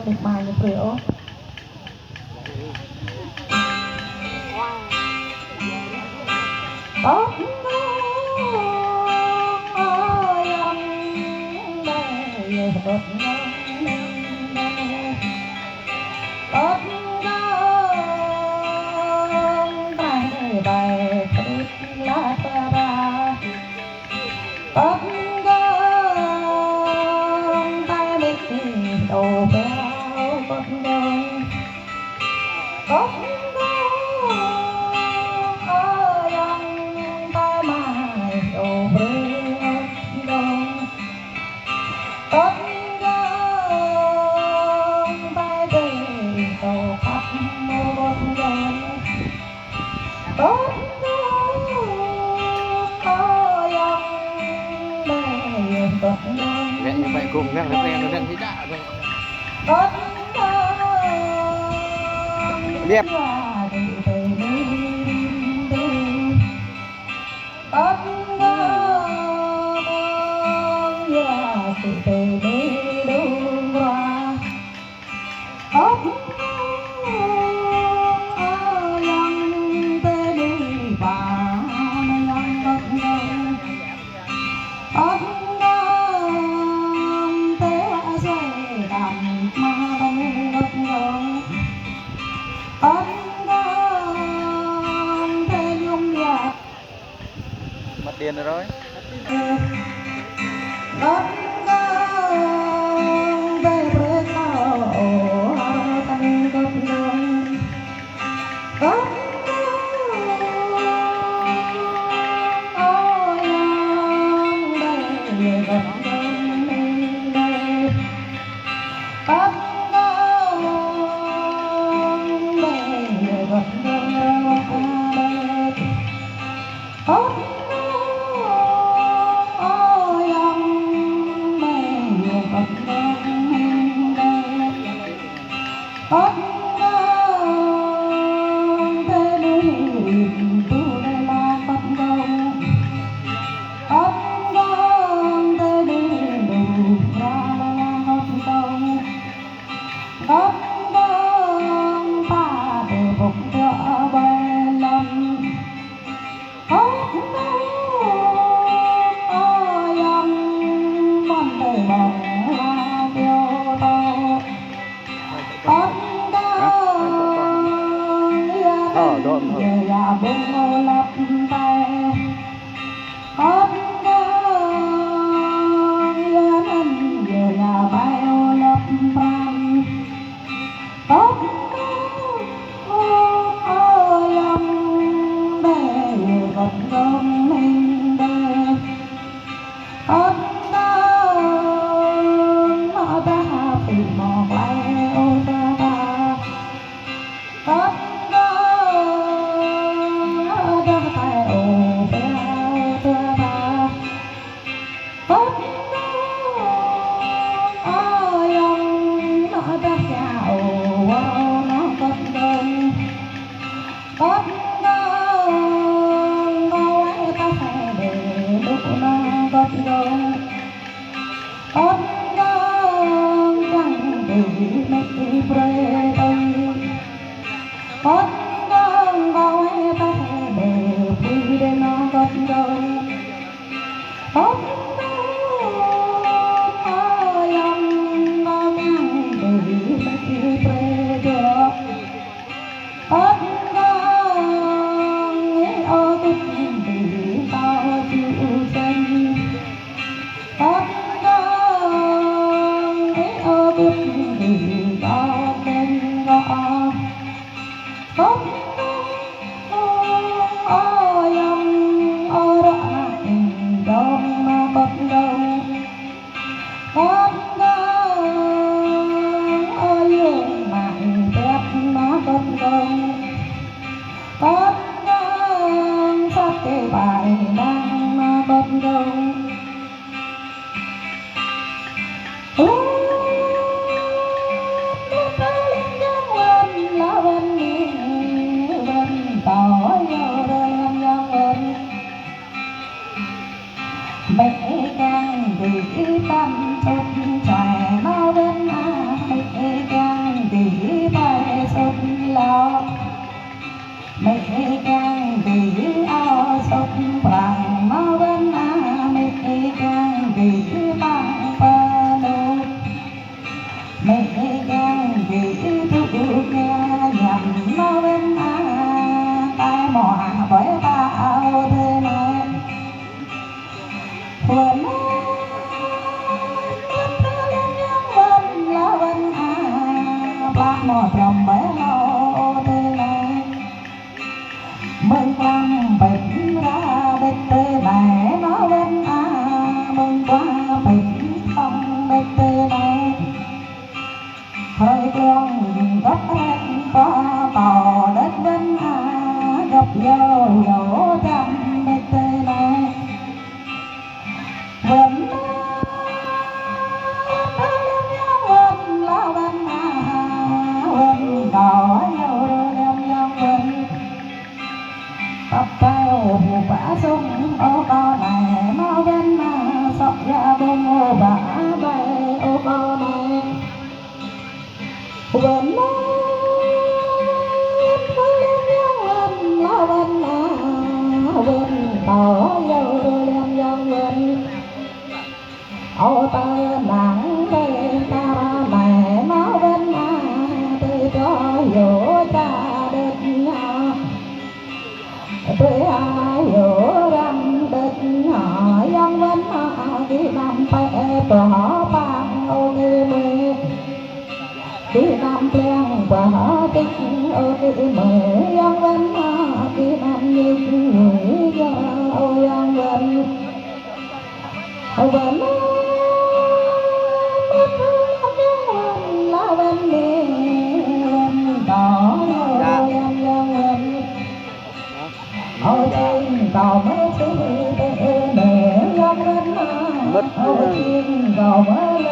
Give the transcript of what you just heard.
được bài như kiểu tốt ơi anh đây tốt tốt tay bài thích lá ta ba tốt tay biết đầu béo tốt tốt ơi anh tay mai đầu béo tốt tay về đầu khắp một đêm tốt ơi anh đây tốt Vậy như vậy cùng rằng là quen nó thì đã rồi. tốt Liệp. Tốt sự từ đi đúng qua tốt tới đi và tốt tới sẽ làm mà tốt tới nhung nhạt Mất tiền rồi. tốt về bữa cao tan tốt tốt ôi đây gần đây tốt tốt ôi ông đây gần tốt thế đi tu đây là tốt tốt thế đi đủ ra là tốt tốt ta để bụng cho bên lòng tốt ơi ông con đời lòng là điều tốt tốt giờ là bông lấp tay tốt giờ là bao lấp băng tốt ơi ông đây gần gần mình đây tốt mà ta thì một lại ô ta ta tốt ta tay ô ta ta tốt ơi ông nó ta chào nó tốt gần tốt ngồi ta phải để lúc nó tốt gần tốt chẳng để mấy bề đây tốt ngồi ta phải để vui để nó tốt gần tốt ơi ông nó chẳng để mấy bề được tốt ô tốt vì tao chịu chân tốt ô tốt vì tao bên gõ tốt ôi ông ô rõ tình đông mà bất đông tốt ôi yêu mày đẹp mà bất đông tốt phát cái bài đang mà bất đông càng vì ao sốt bằng máu bên mẹ càng vì bằng bờ đô mẹ càng vì thuốc nhầm máu bên tai mò với bao thế này quên một lòng bé lâu thế này mừng quang bệnh ra đất tê này nó bên mừng qua bệnh không đất tê này thời con gấp em qua tàu đất bên gặp nhau dấu trăm đất tê này vẫn đỏ nhau đem nhau bên tóc cao phù bả sung ô co này mau bên sọc ra bông ô bả bay ô co này bên đỏ nhau đem nhau bên ô ta nắng bên ta này mau bên cho hiểu ta đất nhà tôi hiểu rằng đất nhà dân vẫn đi nằm phải bỏ bằng ô mê đi nằm plen bỏ tích ô mê dân vẫn đi nằm như người ô dân vẫn lá bên đi đỏ em ôi trên cầu mới xí để dân lên ôi trên cầu mới